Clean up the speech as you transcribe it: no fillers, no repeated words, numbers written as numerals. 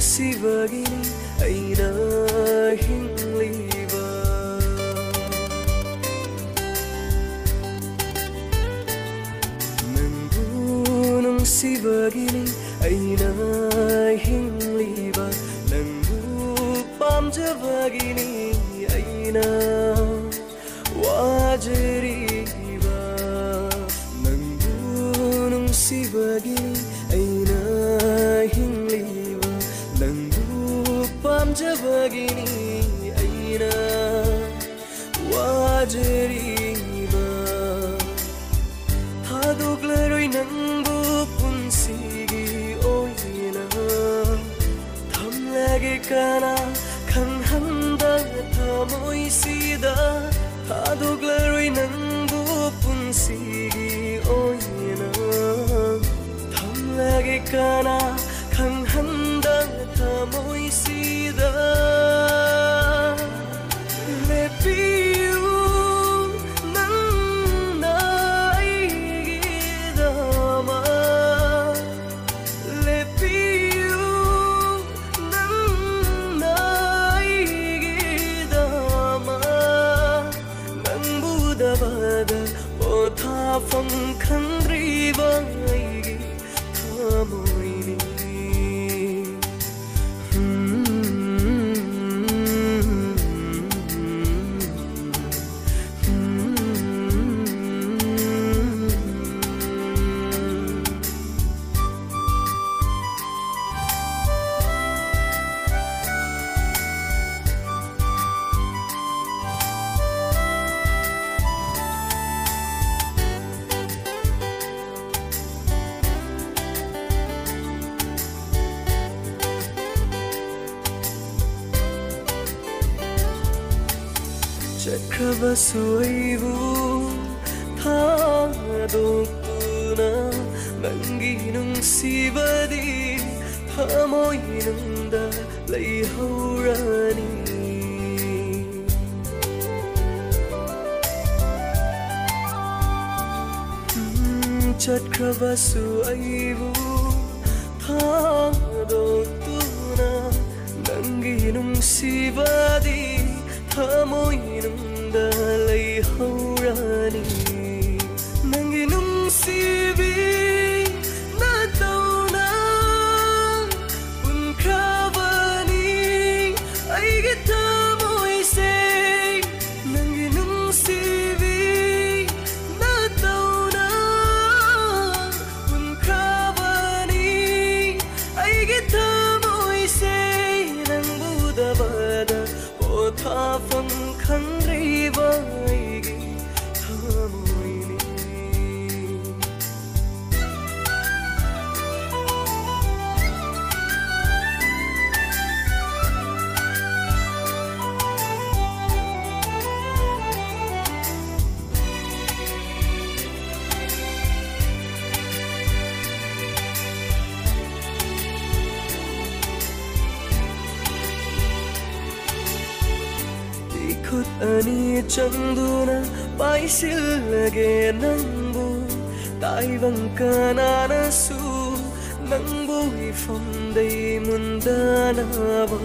Sibagini aina hingliba Nangbu sibagini aina hingliba Nangbu pamjabagini aina wajariba Nangbu sibagini aina hingliba pamjabagini aina wajariba thadoklaroi nangbu punsigi oina thamlage kana khanghanda thamoisida thadoklaroi nangbu punsigi oina thamlage kana khanghanda thamoisida lepiu nanna aigidama lepiu nanna aigidama nangudabada pothafam khandriba aigi thamoini Chakrabasuivu thadokuna nangi nungsibadi thamoinunda leihaurani Chakrabasuivu thadokuna nangi nungsibadi thamoinunda leihaurani nangi nungsibi natauna unkravani aige thamoise nangi nungsibi natauna unkravani aige thamoise nangbudabada pothafam khandriba aigi thamoini Ikut ani chanduna paisilage nangbu taibang kanana su nangbu ifamdai mundana ba